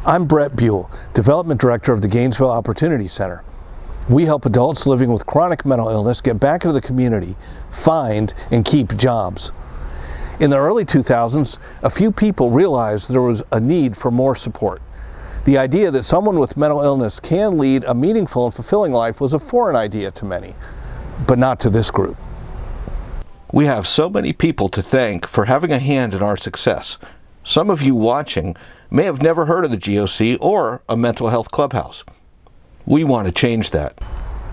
I'm Brett Buell, Development Director of the Gainesville Opportunity Center. We help adults living with chronic mental illness get back into the community, find and keep jobs. In the early 2000s, a few people realized there was a need for more support. The idea that someone with mental illness can lead a meaningful and fulfilling life was a foreign idea to many, but not to this group. We have so many people to thank for having a hand in our success. Some of you watching may have never heard of the GOC or a mental health clubhouse. We want to change that.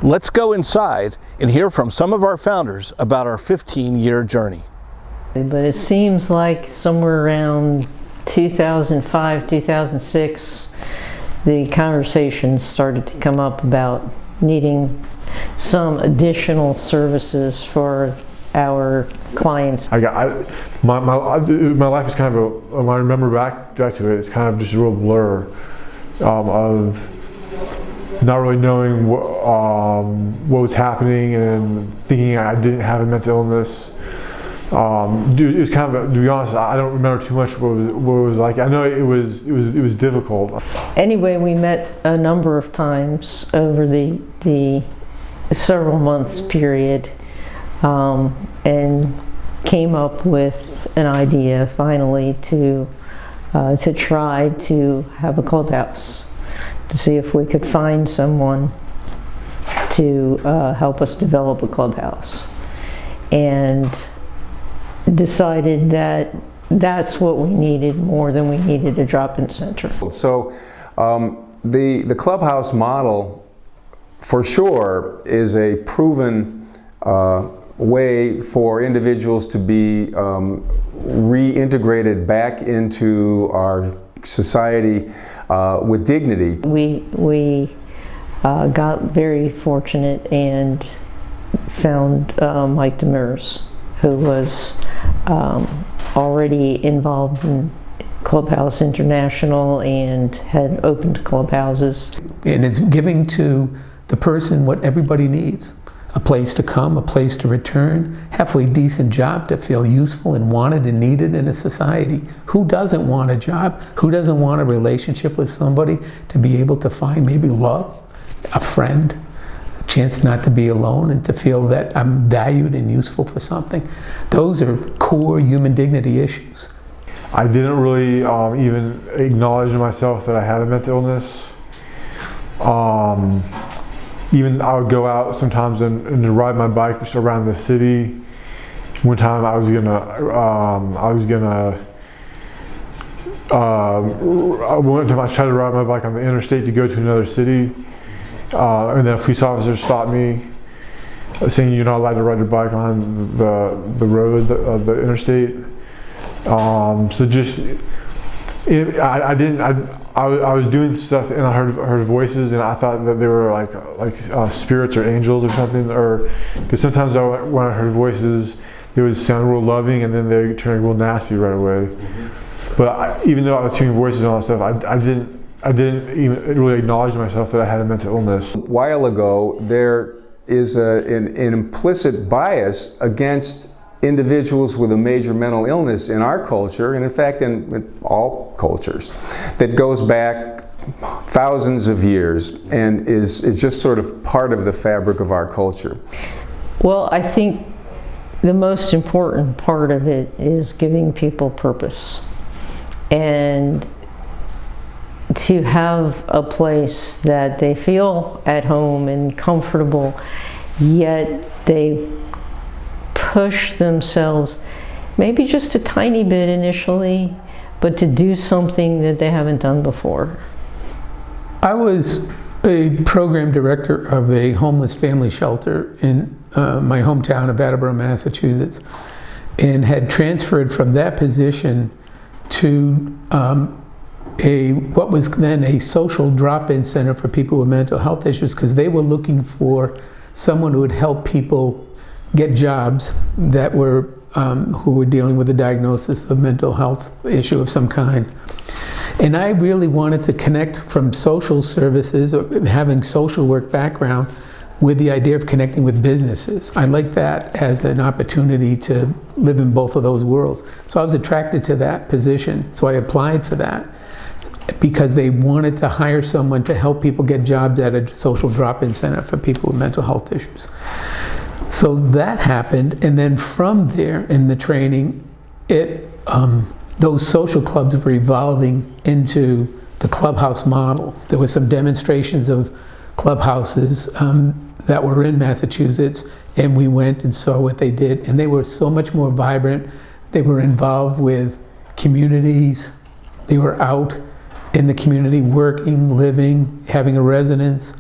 Let's go inside and hear from some of our founders about our 15-year journey. But it seems like somewhere around 2005, 2006, the conversations started to come up about needing some additional services for our clients. My life is kind of when I remember back to it, it's kind of just a real blur of not really knowing what was happening and thinking I didn't have a mental illness. It was kind of, to be honest, I don't remember too much what it was like. I know it was difficult. Anyway, we met a number of times over the several months period. And came up with an idea finally to try to have a clubhouse, to see if we could find someone to help us develop a clubhouse, and decided that that's what we needed more than we needed a drop-in center. So the clubhouse model for sure is a proven way for individuals to be reintegrated back into our society with dignity. We got very fortunate and found Mike Demers, who was already involved in Clubhouse International and had opened clubhouses. And it's giving to the person what everybody needs. A place to come, a place to return, halfway decent job to feel useful and wanted and needed in a society. Who doesn't want a job? Who doesn't want a relationship with somebody, to be able to find maybe love, a friend, a chance not to be alone, and to feel that I'm valued and useful for something? Those are core human dignity issues. I didn't really even acknowledge to myself that I had a mental illness. Even I would go out sometimes and ride my bike just around the city. One time I went to try to ride my bike on the interstate to go to another city, and then a police officer stopped me, saying you're not allowed to ride your bike on the road, the interstate. So just I was doing stuff and I heard voices, and I thought that they were like spirits or angels or something, or because sometimes when I heard voices, they would sound real loving and then they turn real nasty right away. But even though I was hearing voices and all that stuff, I didn't even really acknowledge to myself that I had a mental illness. A while ago, there is an implicit bias against individuals with a major mental illness in our culture, and in fact in all cultures, that goes back thousands of years and is just sort of part of the fabric of our culture. Well, I think the most important part of it is giving people purpose, and to have a place that they feel at home and comfortable, yet they push themselves maybe just a tiny bit initially, but to do something that they haven't done before. I was a program director of a homeless family shelter in my hometown of Attleboro, Massachusetts, and had transferred from that position to what was then a social drop-in center for people with mental health issues, because they were looking for someone who would help people get jobs that were who were dealing with a diagnosis of mental health issue of some kind. And I really wanted to connect from social services, or having social work background, with the idea of connecting with businesses. I like that as an opportunity to live in both of those worlds. So I was attracted to that position, so I applied for that. because they wanted to hire someone to help people get jobs at a social drop-in center for people with mental health issues. So that happened, and then from there in the training, those social clubs were evolving into the clubhouse model. There were some demonstrations of clubhouses that were in Massachusetts, and we went and saw what they did, and they were so much more vibrant. They were involved with communities. They were out in the community working, living, having a residence.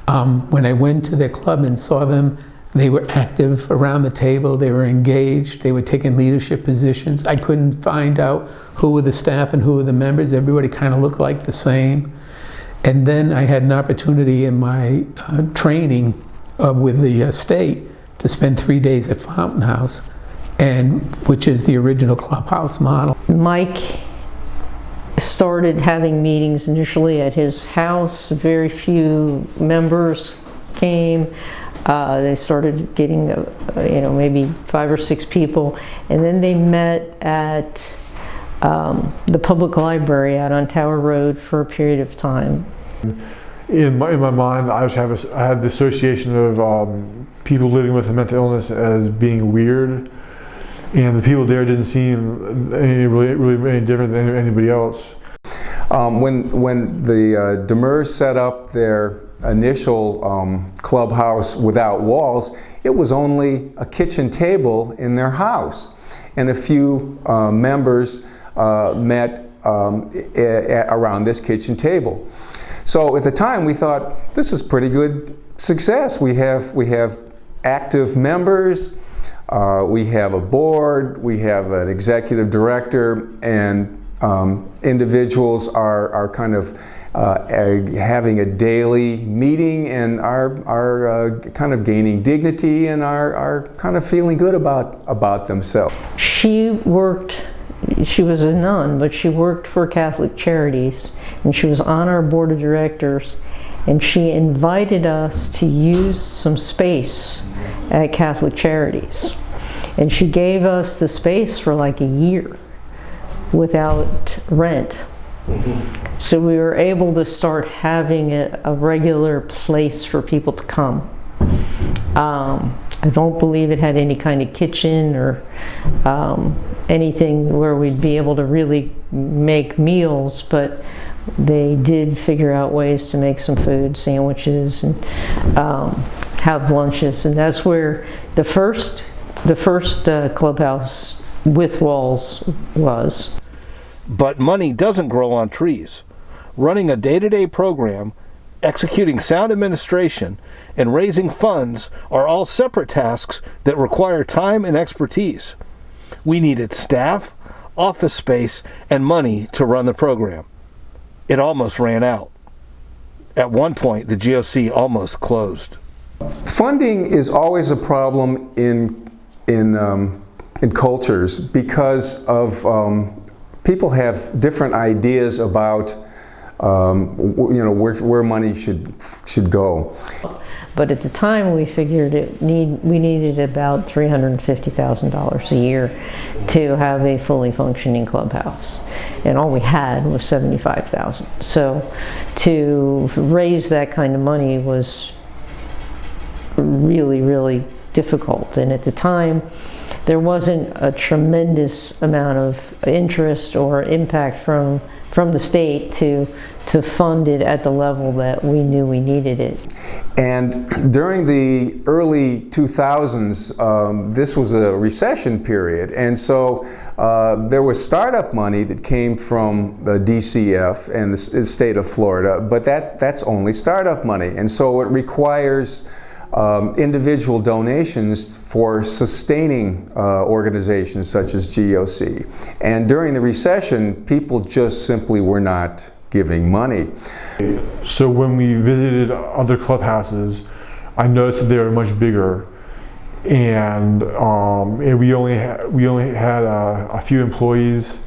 When I went to their club and saw them, they were active around the table, they were engaged, they were taking leadership positions. I couldn't find out who were the staff and who were the members. Everybody kind of looked like the same. And then I had an opportunity in my training with the state to spend 3 days at Fountain House, which is the original clubhouse model. Mike started having meetings initially at his house. Very few members came. They started getting, maybe 5 or 6 people, and then they met at the public library out on Tower Road for a period of time. In my mind, I had the association of people living with a mental illness as being weird, and the people there didn't seem really any different than anybody else. When the Demers set up their initial clubhouse without walls, it was only a kitchen table in their house, and a few members met around this kitchen table. So at the time we thought, this is pretty good success. We have active members, we have a board, we have an executive director, and individuals are kind of having a daily meeting and are kind of gaining dignity and are kind of feeling good about themselves. She was a nun, but she worked for Catholic Charities, and she was on our board of directors, and she invited us to use some space at Catholic Charities. And she gave us the space for like a year without rent. So we were able to start having a regular place for people to come. I don't believe it had any kind of kitchen or anything where we'd be able to really make meals, but they did figure out ways to make some food, sandwiches, and have lunches. And that's where the first clubhouse with walls was. But money doesn't grow on trees. Running a day-to-day program, executing sound administration, and raising funds are all separate tasks that require time and expertise. We needed staff, office space, and money to run the program. It almost ran out. At one point, the GOC almost closed. Funding is always a problem in cultures because of people have different ideas about where money should go. But at the time, we figured we needed about $350,000 a year to have a fully functioning clubhouse, and all we had was $75,000. So to raise that kind of money was really, really difficult. And at the time, there wasn't a tremendous amount of interest or impact from the state to fund it at the level that we knew we needed it. And during the early 2000s, this was a recession period, and so there was startup money that came from the DCF and the state of Florida, but that's only startup money, and so it requires individual donations for sustaining organizations such as GOC. And during the recession, people just simply were not giving money. So when we visited other clubhouses, I noticed that they were much bigger, and we only had a few employees,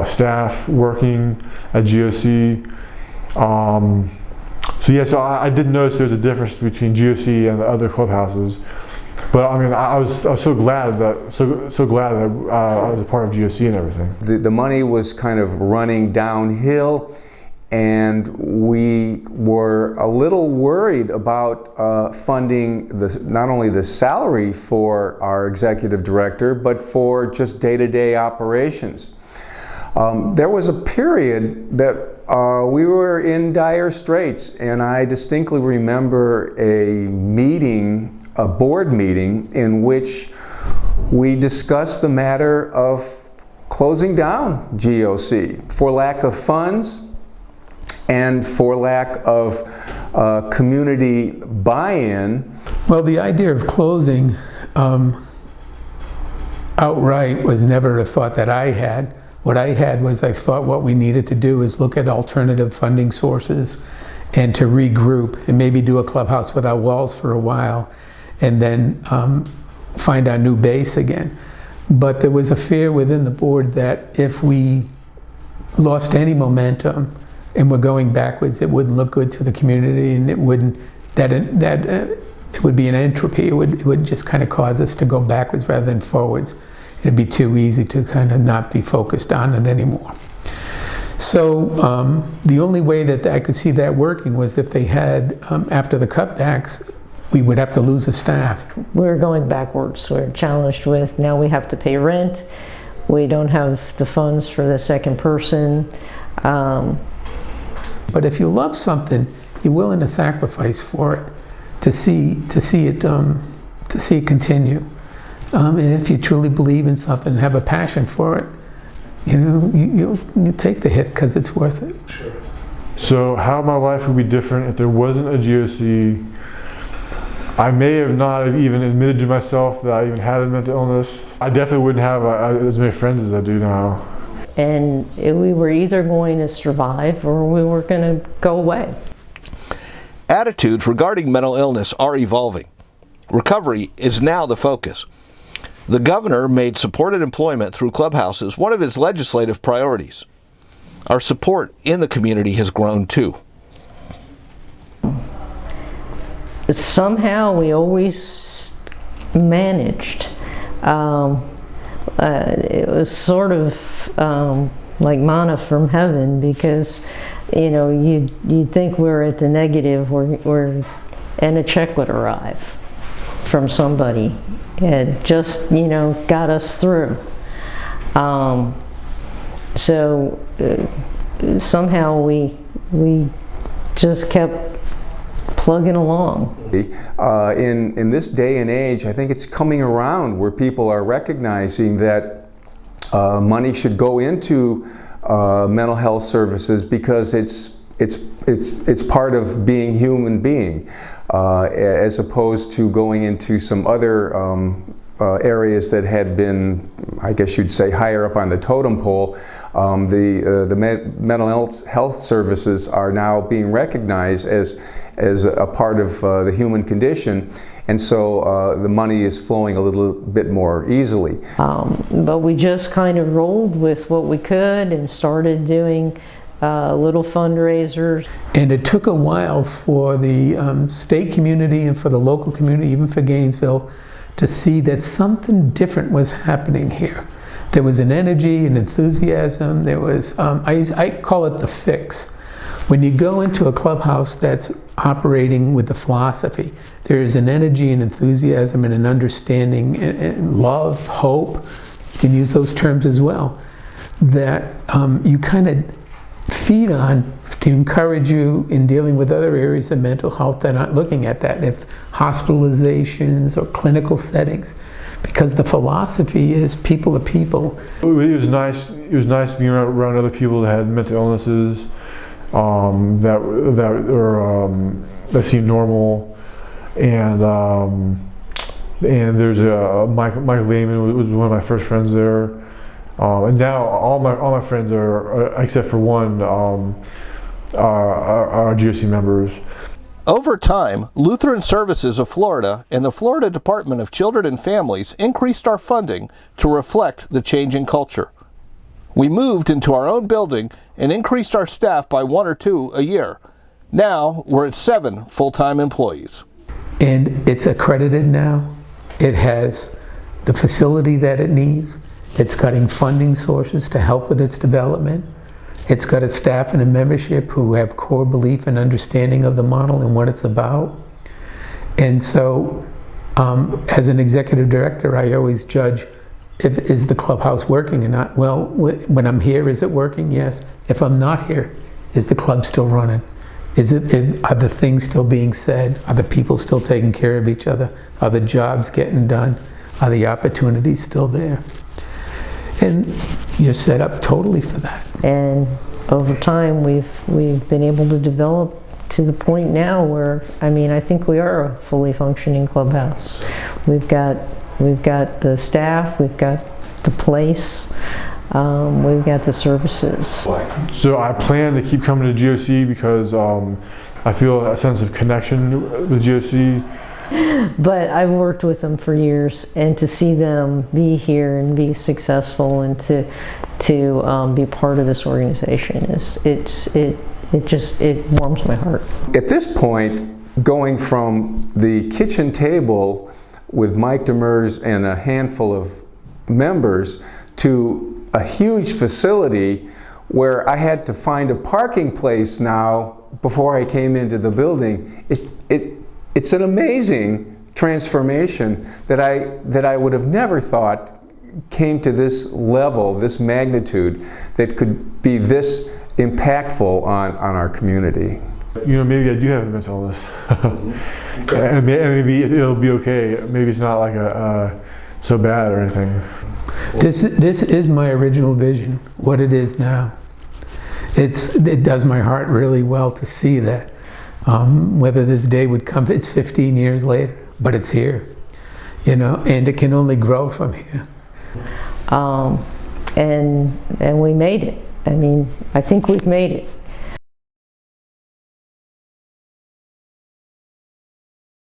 staff working at GOC. So I did notice there's a difference between GOC and the other clubhouses. But I mean, I was so glad that I was a part of GOC and everything. The money was kind of running downhill, and we were a little worried about funding not only the salary for our executive director, but for just day-to-day operations. There was a period that we were in dire straits, and I distinctly remember a board meeting in which we discussed the matter of closing down GOC for lack of funds and for lack of community buy-in. Well, the idea of closing outright was never a thought that I had. What I had was I thought what we needed to do is look at alternative funding sources and to regroup and maybe do a clubhouse without walls for a while and then find our new base again. But there was a fear within the board that if we lost any momentum and we're going backwards, it wouldn't look good to the community, and it wouldn't, it would be an entropy. It would just kind of cause us to go backwards rather than forwards. It'd be too easy to kind of not be focused on it anymore. So the only way that I could see that working was if they had, after the cutbacks, we would have to lose a staff. We're going backwards. We're challenged with, now we have to pay rent. We don't have the funds for the second person. But if you love something, you're willing to sacrifice for it to see it continue. And if you truly believe in something and have a passion for it, you take the hit because it's worth it. Sure. So how my life would be different if there wasn't a GOC. I may have not have even admitted to myself that I even had a mental illness. I definitely wouldn't have as many friends as I do now. And we were either going to survive or we were going to go away. Attitudes regarding mental illness are evolving. Recovery is now the focus. The governor made supported employment through clubhouses one of his legislative priorities. Our support in the community has grown too. Somehow we always managed. It was sort of like manna from heaven, because you'd think we're at the negative, and a check would arrive from somebody. It just got us through. So somehow we just kept plugging along. In this day and age, I think it's coming around where people are recognizing that money should go into mental health services because it's part of being human being, as opposed to going into some other areas that had been, I guess you'd say, higher up on the totem pole. The mental health services are now being recognized as a part of the human condition, and so the money is flowing a little bit more easily. But we just kind of rolled with what we could and started doing little fundraisers. And it took a while for the state community and for the local community, even for Gainesville, to see that something different was happening here. There was an energy, an enthusiasm. There was, I call it the fix. When you go into a clubhouse that's operating with the philosophy, there is an energy and enthusiasm and an understanding and love, hope, you can use those terms as well, that you kind of feed on to encourage you in dealing with other areas of mental health that aren't looking at that, if hospitalizations or clinical settings, because the philosophy is people to people. It was nice being around other people that had mental illnesses, that seemed normal, and there's Mike Lehman was one of my first friends there, and now all my friends are, except for one, are GOC members. Over time, Lutheran Services of Florida and the Florida Department of Children and Families increased our funding to reflect the changing culture. We moved into our own building and increased our staff by 1 or 2 a year. Now we're at 7 full-time employees. And it's accredited now. It has the facility that it needs. It's got funding sources to help with its development. It's got a staff and a membership who have core belief and understanding of the model and what it's about. And so, as an executive director, I always judge, is the clubhouse working or not? Well, when I'm here, is it working? Yes. If I'm not here, is the club still running? Are the things still being said? Are the people still taking care of each other? Are the jobs getting done? Are the opportunities still there? And you're set up totally for that. And over time, we've been able to develop to the point now where, I think we are a fully functioning clubhouse. We've got the staff, we've got the place, we've got the services. So I plan to keep coming to GOC because I feel a sense of connection with GOC. But I've worked with them for years, and to see them be here and be successful and to be part of this organization it warms my heart. At this point, going from the kitchen table with Mike Demers and a handful of members to a huge facility where I had to find a parking place now before I came into the building, it's an amazing transformation that I would have never thought came to this level, this magnitude, that could be this impactful on our community. Maybe I do have a mental illness. And maybe it'll be okay. Maybe it's not like so bad or anything. This is my original vision, what it is now. It does my heart really well to see that. Whether this day would come, it's 15 years later, but it's here, and it can only grow from here. And we made it. I think we've made it.